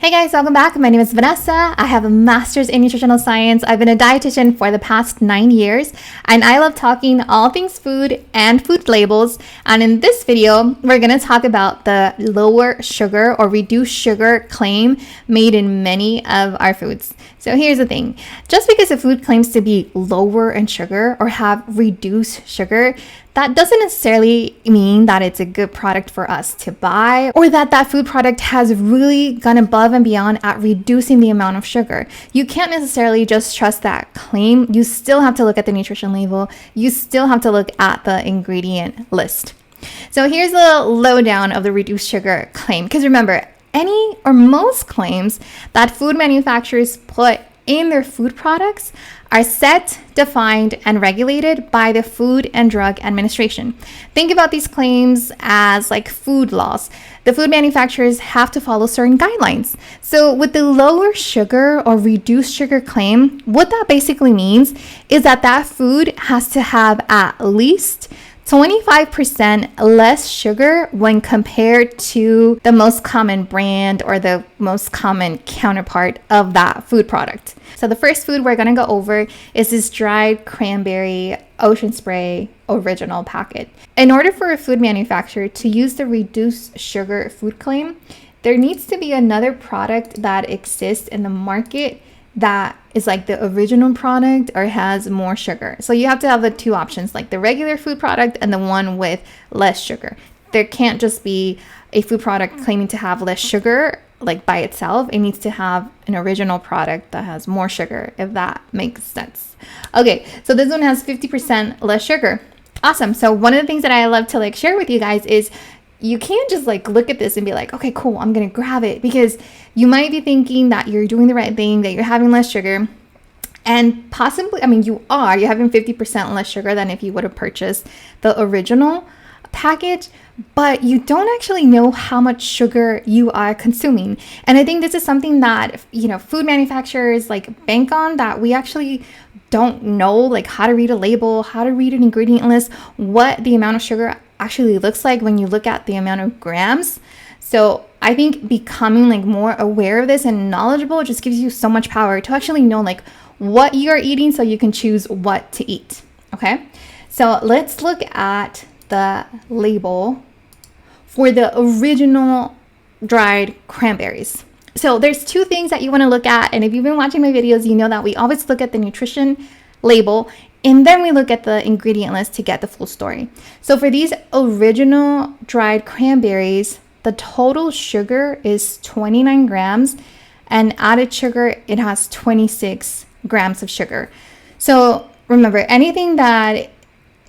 Hey guys, welcome back. My name is Vanessa. I have a master's in nutritional science. I've been a dietitian for the past 9 years, and I love talking all things food and food labels. And in this video, we're going to talk about the lower sugar or reduced sugar claim made in many of our foods. So here's the thing. Just because a food claims to be lower in sugar or have reduced sugar, that doesn't necessarily mean that it's a good product for us to buy or that that food product has really gone above and beyond at reducing the amount of sugar. You can't necessarily just trust that claim. You still have to look at the nutrition label. You still have to look at the ingredient list. So here's the lowdown of the reduced sugar claim. Because remember, any or most claims that food manufacturers put in their food products are set, defined, and regulated by the Food and Drug Administration. Think about these claims as like food laws. The food manufacturers have to follow certain guidelines. So with the lower sugar or reduced sugar claim, what that basically means is that that food has to have at least 25% less sugar when compared to the most common brand or the most common counterpart of that food product. So the first food we're going to go over is this dried cranberry ocean spray original packet. In order for a food manufacturer to use the reduced sugar food claim, there needs to be another product that exists in the market that is like the original product or has more sugar. So you have to have the two options, like the regular food product and the one with less sugar. There can't just be a food product claiming to have less sugar like by itself. It needs to have an original product that has more sugar, if that makes sense. Okay, so this one has 50% less sugar. Awesome. So one of the things that I love to like share with you guys is you can't just like look at this and be like, okay, cool, I'm going to grab it, because you might be thinking that you're doing the right thing, that you're having less sugar. And possibly, you're having 50% less sugar than if you would have purchased the original package, but you don't actually know how much sugar you are consuming. And I think this is something that, food manufacturers like bank on, that we actually don't know, like how to read a label, how to read an ingredient list, what the amount of sugar actually looks like when you look at the amount of grams. So I think becoming like more aware of this and knowledgeable just gives you so much power to actually know like what you're eating so you can choose what to eat. Okay, so let's look at the label for the original dried cranberries. So there's two things that you want to look at, and if you've been watching my videos, you know that we always look at the nutrition label and then we look at the ingredient list to get the full story. So for these original dried cranberries, the total sugar is 29 grams, and added sugar, it has 26 grams of sugar. So remember, anything that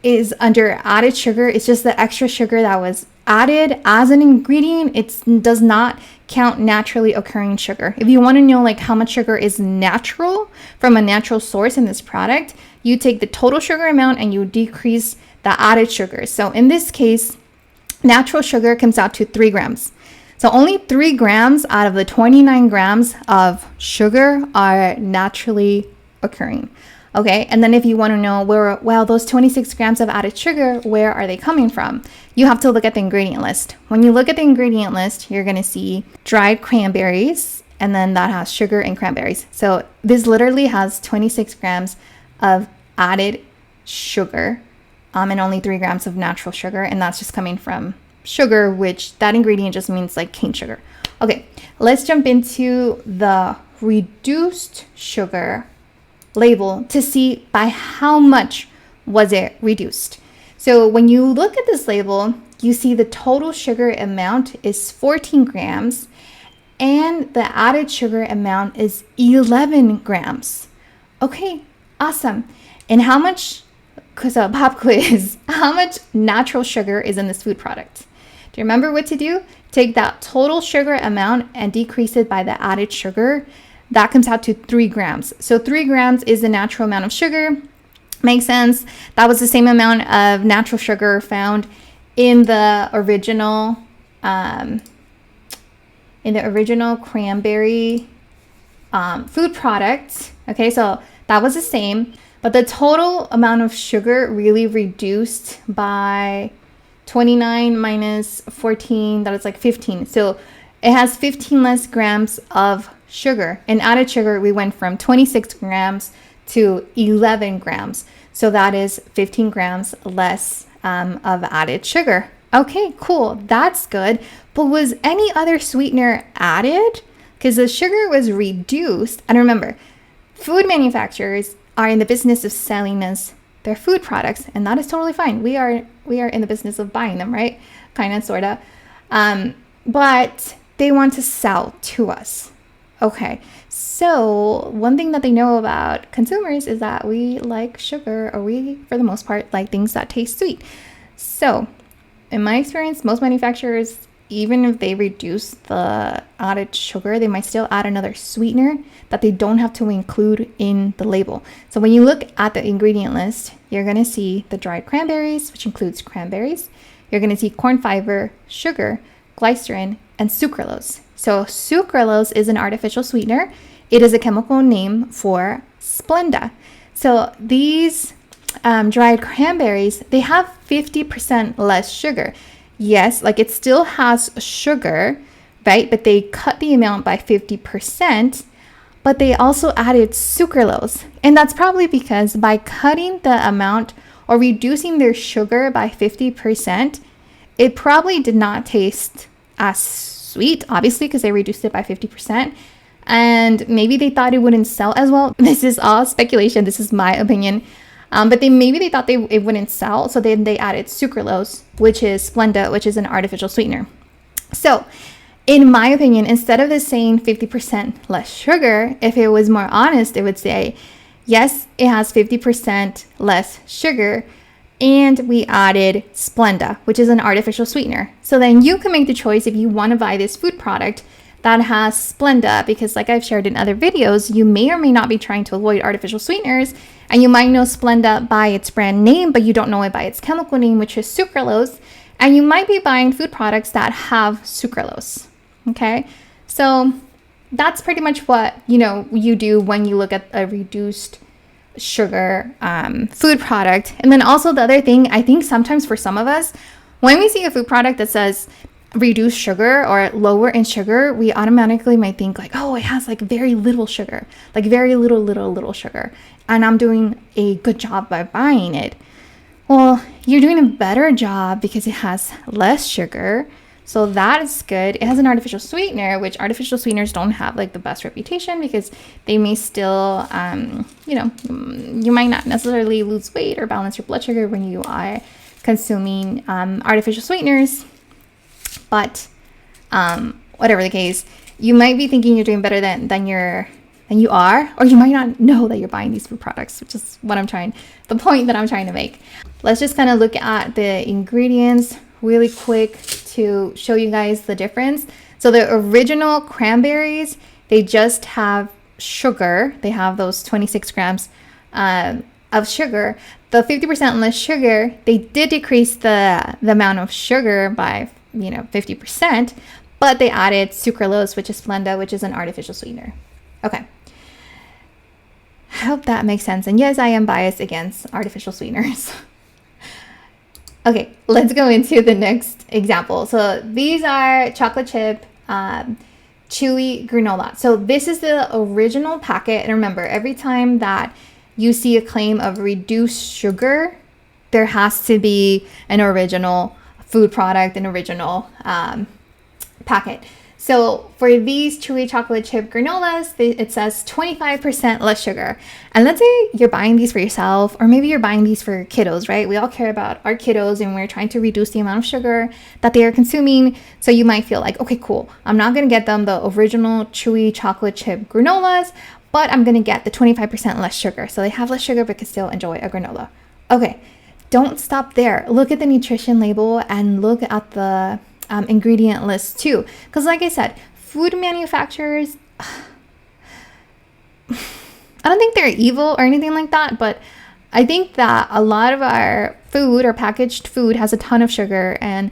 is under added sugar, it's just the extra sugar that was added as an ingredient. It does not count naturally occurring sugar. If you want to know like how much sugar is natural from a natural source in this product, you take the total sugar amount and you decrease the added sugar. So in this case, natural sugar comes out to 3 grams. So only 3 grams out of the 29 grams of sugar are naturally occurring. Okay, and then if you want to know those 26 grams of added sugar, where are they coming from? You have to look at the ingredient list. When you look at the ingredient list, you're going to see dried cranberries, and then that has sugar and cranberries. So this literally has 26 grams of added sugar, and only 3 grams of natural sugar, and that's just coming from sugar, which that ingredient just means like cane sugar. Okay, let's jump into the reduced sugar label to see by how much was it reduced. So when you look at this label, you see the total sugar amount is 14 grams and the added sugar amount is 11 grams. Okay, awesome. And how much, because a pop quiz, how much natural sugar is in this food product? Do you remember what to do? Take that total sugar amount and decrease it by the added sugar. That comes out to 3 grams. So 3 grams is the natural amount of sugar. Makes sense. That was the same amount of natural sugar found in the original cranberry food product. Okay, so that was the same, but the total amount of sugar really reduced by 29 minus 14, that is like 15. So it has 15 less grams of sugar. In added sugar, we went from 26 grams to 11 grams. So that is 15 grams less of added sugar. Okay, cool. That's good. But was any other sweetener added? Because the sugar was reduced. And remember, food manufacturers are in the business of selling us their food products, and that is totally fine. We are in the business of buying them, right? Kind of, sort of. But they want to sell to us. Okay, so one thing that they know about consumers is that we like sugar, or we, for the most part, like things that taste sweet. So in my experience, most manufacturers, even if they reduce the added sugar, they might still add another sweetener that they don't have to include in the label. So when you look at the ingredient list, you're going to see the dried cranberries, which includes cranberries. You're going to see corn fiber, sugar, glycerin, and sucralose. So sucralose is an artificial sweetener. It is a chemical name for Splenda. So these dried cranberries, they have 50% less sugar. Yes, like it still has sugar, right? But they cut the amount by 50%, but they also added sucralose. And that's probably because by cutting the amount or reducing their sugar by 50%, it probably did not taste as sweet, obviously, because they reduced it by 50%. And maybe they thought it wouldn't sell as well. This is all speculation. This is my opinion. But maybe they thought it wouldn't sell. So then they added sucralose, which is Splenda, which is an artificial sweetener. So in my opinion, instead of this saying 50% less sugar, if it was more honest, it would say, yes, it has 50% less sugar. And we added Splenda, which is an artificial sweetener. So then you can make the choice if you want to buy this food product that has Splenda, because like I've shared in other videos, you may or may not be trying to avoid artificial sweeteners, and you might know Splenda by its brand name, but you don't know it by its chemical name, which is sucralose, and you might be buying food products that have sucralose. Okay, so that's pretty much what you do when you look at a reduced sugar food product. And then also the other thing, I think sometimes for some of us, when we see a food product that says reduced sugar or lower in sugar, we automatically might think like, oh, it has like very little sugar, like very little sugar, and I'm doing a good job by buying it. Well, you're doing a better job because it has less sugar, so that is good. It has an artificial sweetener, which artificial sweeteners don't have like the best reputation because they may still you might not necessarily lose weight or balance your blood sugar when you are consuming artificial sweeteners. But whatever the case, you might be thinking you're doing better than you are, or you might not know that you're buying these food products, which is the point that I'm trying to make. Let's just kind of look at the ingredients really quick to show you guys the difference. So the original cranberries, they just have sugar. They have those 26 grams of sugar. The 50% less sugar, they did decrease the amount of sugar by 50%, but they added sucralose, which is Splenda, which is an artificial sweetener. Okay, I hope that makes sense. And yes, I am biased against artificial sweeteners. Okay, let's go into the next example. So these are chocolate chip chewy granola. So this is the original packet. And remember, every time that you see a claim of reduced sugar, there has to be an original food product, an original packet. So for these chewy chocolate chip granolas, it says 25% less sugar. And let's say you're buying these for yourself, or maybe you're buying these for kiddos, right? We all care about our kiddos and we're trying to reduce the amount of sugar that they are consuming. So you might feel like, okay, cool, I'm not going to get them the original chewy chocolate chip granolas, but I'm going to get the 25% less sugar. So they have less sugar but can still enjoy a granola. Okay, don't stop there. Look at the nutrition label and look at the ingredient list too, because like I said, food manufacturers, I don't think they're evil or anything like that, but I think that a lot of our food or packaged food has a ton of sugar, and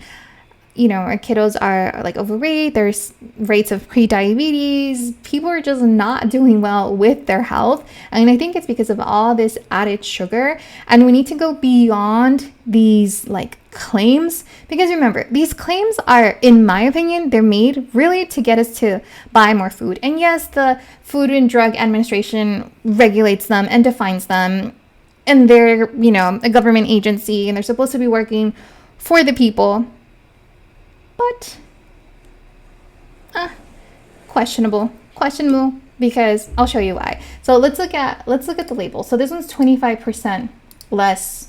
our kiddos are like overweight, there's rates of pre-diabetes, people are just not doing well with their health, and I think it's because of all this added sugar. And we need to go beyond these like claims, because remember, these claims are, in my opinion, they're made really to get us to buy more food. And yes, the Food and Drug Administration regulates them and defines them, and they're, a government agency, and they're supposed to be working for the people. But questionable, because I'll show you why. So let's look at the label. So this one's 25% less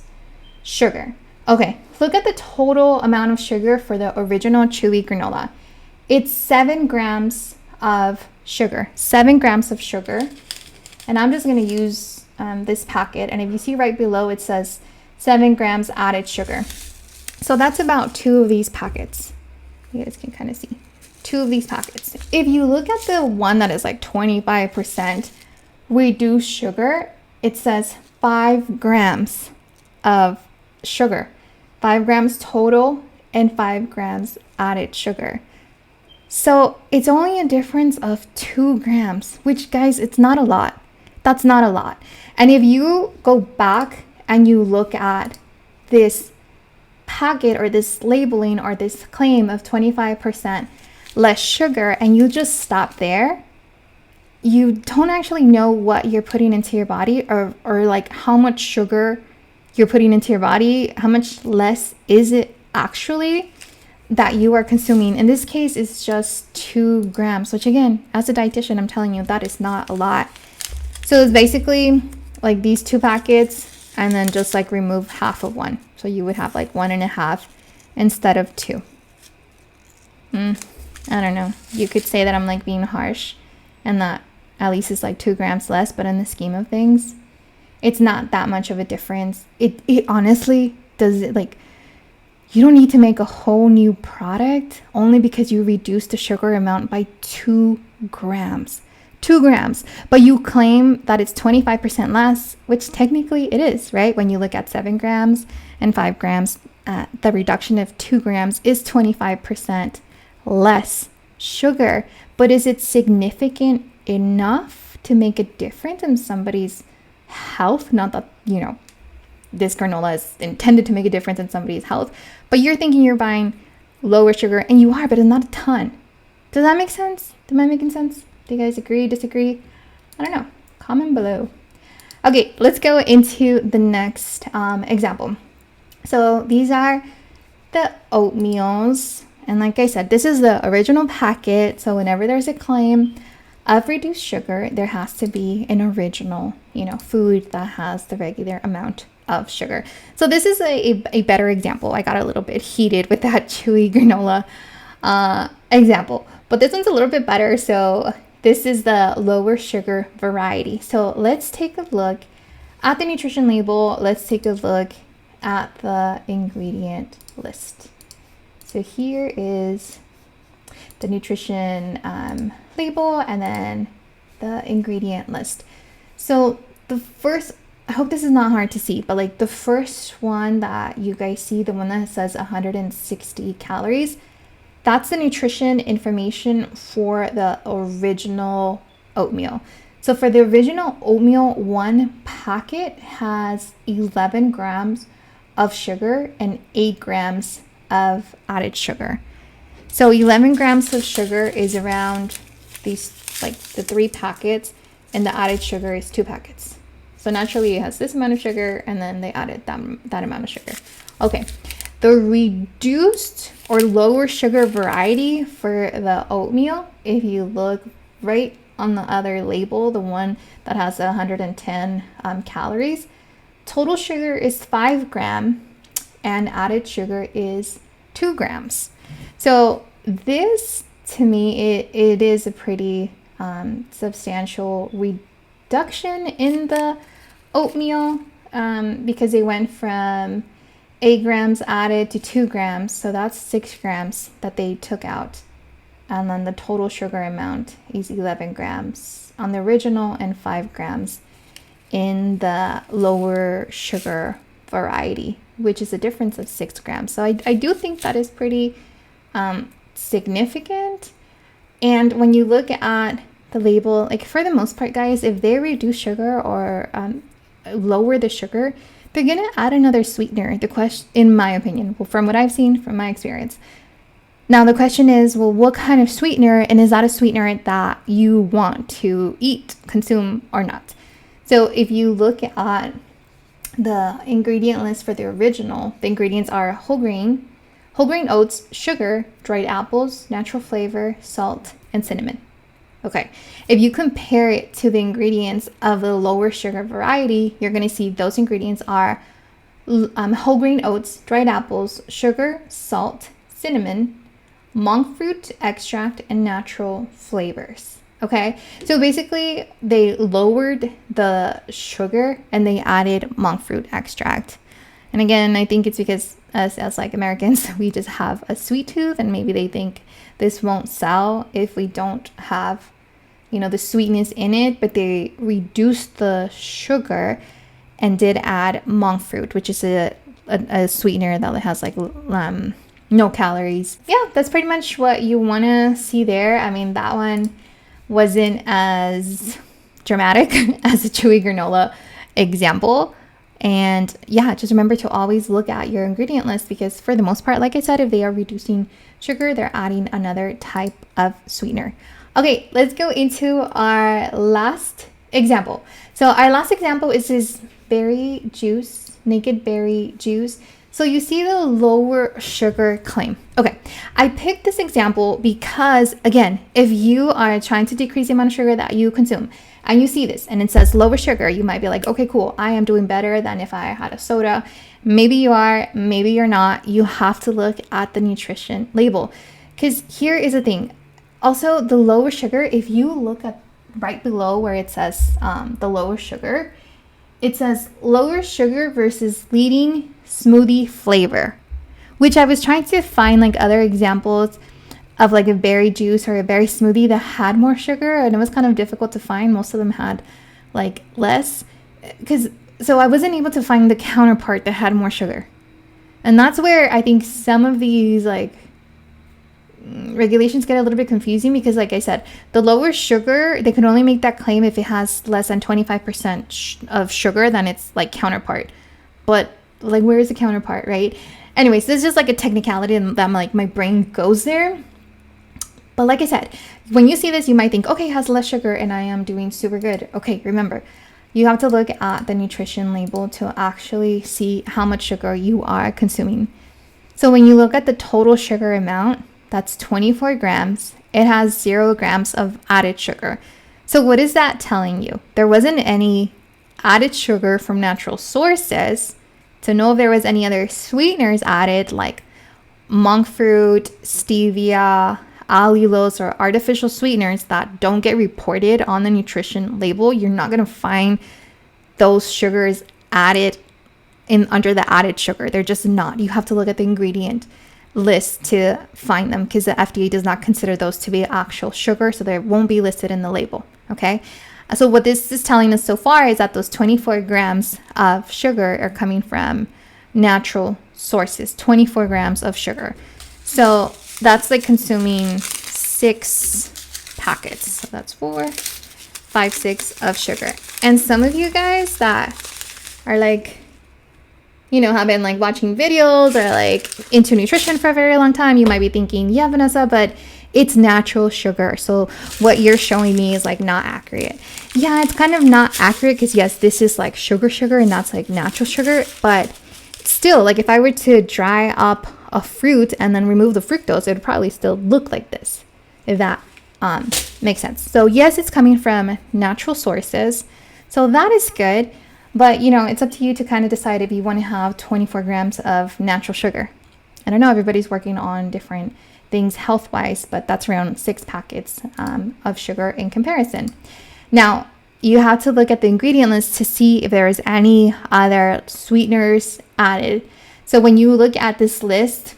sugar. Okay, look at the total amount of sugar for the original chewy granola. It's 7 grams of sugar. 7 grams of sugar. And I'm just going to use this packet. And if you see right below, it says 7 grams added sugar. So that's about 2 of these packets. You guys can kind of see 2 of these packets. If you look at the one that is like 25% reduced sugar, it says 5 grams of sugar. 5 grams total and 5 grams added sugar. So it's only a difference of 2 grams, which, guys, it's not a lot. That's not a lot. And if you go back and you look at this packet or this labeling or this claim of 25% less sugar, and you just stop there, you don't actually know what you're putting into your body, or like how much sugar you're putting into your body. How much less is it actually that you are consuming? In this case, it's just 2 grams, which, again, as a dietitian, I'm telling you, that is not a lot. So it's basically like these 2 packets, and then just like remove half of one. So you would have like 1.5 instead of 2. I don't know. You could say that I'm like being harsh, and that at least it's like 2 grams less, but in the scheme of things, it's not that much of a difference. It honestly does it. Like, you don't need to make a whole new product only because you reduce the sugar amount by 2 grams. 2 grams, but you claim that it's 25% less, which technically it is, right? When you look at 7 grams and 5 grams, the reduction of 2 grams is 25% less sugar. But is it significant enough to make a difference in somebody's health? Not that, this granola is intended to make a difference in somebody's health, but you're thinking you're buying lower sugar, and you are, but it's not a ton. Does that make sense? Am I making sense? Do you guys agree, disagree? I don't know. Comment below. Okay, let's go into the next example. So these are the oatmeals. And like I said, this is the original packet. So whenever there's a claim of reduced sugar, there has to be an original, food that has the regular amount of sugar. So this is a better example. I got a little bit heated with that chewy granola example, but this one's a little bit better. So this is the lower sugar variety. So let's take a look at the nutrition label. Let's take a look at the ingredient list. So here is the nutrition label, and then the ingredient list. So the first, I hope this is not hard to see, but like the first one that you guys see, the one that says 160 calories, that's the nutrition information for the original oatmeal. So for the original oatmeal, one packet has 11 grams of sugar and 8 grams of added sugar. So 11 grams of sugar is around these, like the 3 packets, and the added sugar is 2 packets. So naturally it has this amount of sugar, and then they added that amount of sugar. Okay, the reduced or lower sugar variety for the oatmeal, if you look right on the other label, the one that has 110 calories, total sugar is 5 grams and added sugar is 2 grams. So this, to me, it is a pretty substantial reduction in the oatmeal, because they went from 8 grams added to 2 grams. So that's 6 grams that they took out. And then the total sugar amount is 11 grams on the original and 5 grams in the lower sugar variety, which is a difference of 6 grams. So I do think that is pretty significant. And when you look at the label, like for the most part, guys, if they reduce sugar or lower the sugar, they're gonna add another sweetener. The question, in my opinion, well, from what I've seen, from my experience. Now the question is, well, what kind of sweetener, and is that a sweetener that you want to eat, consume, or not? So if you look at the ingredient list for the original, the ingredients are whole grain oats, sugar, dried apples, natural flavor, salt, and cinnamon. Okay, if you compare it to the ingredients of the lower sugar variety, you're going to see those ingredients are whole grain oats, dried apples, sugar, salt, cinnamon, monk fruit extract, and natural flavors. Okay, so basically they lowered the sugar and they added monk fruit extract. And again, I think it's because us as like Americans, we just have a sweet tooth, and maybe they think this won't sell if we don't have, you know, the sweetness in it, but they reduced the sugar and did add monk fruit, which is a sweetener that has like no calories. Yeah, that's pretty much what you want to see there. I mean, that one wasn't as dramatic as a chewy granola example. And yeah, just remember to always look at your ingredient list, because for the most part, like I said, if they are reducing sugar, they're adding another type of sweetener. Okay, let's go into our last example. So our last example is this berry juice, naked berry juice. So you see the lower sugar claim. Okay, I picked this example because, again, if you are trying to decrease the amount of sugar that you consume and you see this and it says lower sugar, you might be like, okay, cool, I am doing better than if I had a soda. Maybe you are, maybe you're not. You have to look at the nutrition label, because here is the thing. Also, the lower sugar, if you look at right below where it says the lower sugar, it says lower sugar versus leading smoothie flavor, which I was trying to find like other examples of like a berry juice or a berry smoothie that had more sugar, and it was kind of difficult to find. Most of them had like less, so I wasn't able to find the counterpart that had more sugar. And that's where I think some of these like regulations get a little bit confusing, because like I said, the lower sugar, they can only make that claim if it has less than 25% of sugar than its like counterpart. But like, where is the counterpart, right? Anyways, this is just like a technicality, and that like my brain goes there. But like I said, when you see this, you might think, okay, it has less sugar and I am doing super good. Okay, remember, you have to look at the nutrition label to actually see how much sugar you are consuming. So when you look at the total sugar amount, that's 24 grams. It has 0 grams of added sugar. So what is that telling you? There wasn't any added sugar from natural sources to know if there was any other sweeteners added, like monk fruit, stevia, allulose, or artificial sweeteners that don't get reported on the nutrition label. You're not going to find those sugars added in under the added sugar. They're just not. You have to look at the ingredient list to find them, because the FDA does not consider those to be actual sugar, so they won't be listed in the label. Okay, so what this is telling us so far is that those 24 grams of sugar are coming from natural sources. 24 grams of sugar. So that's like consuming 6 packets. So that's 4, 5, 6 of sugar. And some of you guys that are like, you know, have been like watching videos or like into nutrition for a very long time, you might be thinking, yeah, Vanessa, but it's natural sugar. So what you're showing me is like not accurate. Yeah, it's kind of not accurate, because yes, this is like sugar, and that's like natural sugar. But still, like if I were to dry up a fruit and then remove the fructose, it would probably still look like this, if that makes sense. So yes, it's coming from natural sources. So that is good. But, you know, it's up to you to kind of decide if you want to have 24 grams of natural sugar. And I know everybody's working on different things health-wise, but that's around 6 packets of sugar in comparison. Now, you have to look at the ingredient list to see if there is any other sweeteners added. So when you look at this list,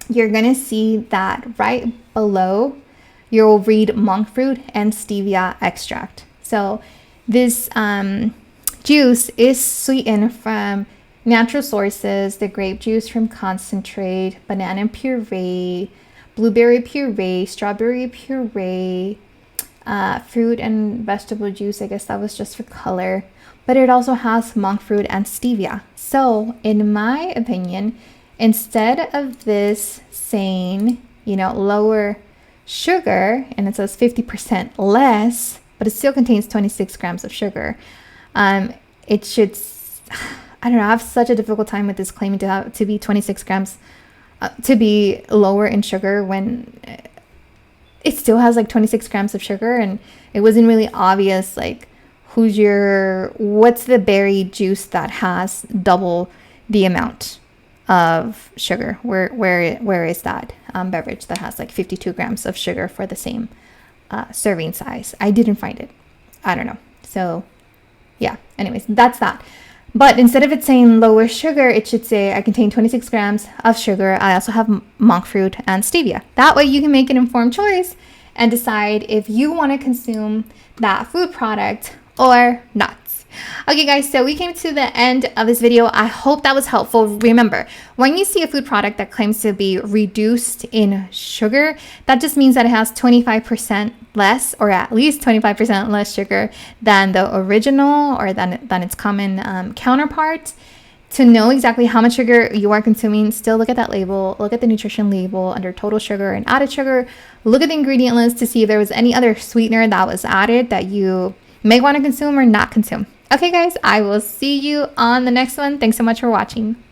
you're going to see that right below, you'll read monk fruit and stevia extract. So this juice is sweetened from natural sources: the grape juice from concentrate, banana puree, blueberry puree, strawberry puree, fruit and vegetable juice. I guess that was just for color. But it also has monk fruit and stevia. So in my opinion, instead of this saying, lower sugar, and it says 50% less, but it still contains 26 grams of sugar, it should, I don't know, I have such a difficult time with this claiming to be 26 grams, to be lower in sugar when it still has like 26 grams of sugar, and it wasn't really obvious like what's the berry juice that has double the amount of sugar. Where is that beverage that has like 52 grams of sugar for the same serving size? I didn't find it. I don't know. So yeah, anyways, that's that. But instead of it saying lower sugar, it should say I contain 26 grams of sugar. I also have monk fruit and stevia. That way you can make an informed choice and decide if you want to consume that food product or not. Okay guys, so we came to the end of this video. I hope that was helpful. Remember, when you see a food product that claims to be reduced in sugar, that just means that it has 25% less, or at least 25% less sugar than the original or than its common counterpart. To know exactly how much sugar you are consuming, still look at that label, look at the nutrition label under total sugar and added sugar, look at the ingredient list to see if there was any other sweetener that was added that you may want to consume or not consume. Okay guys, I will see you on the next one. Thanks so much for watching.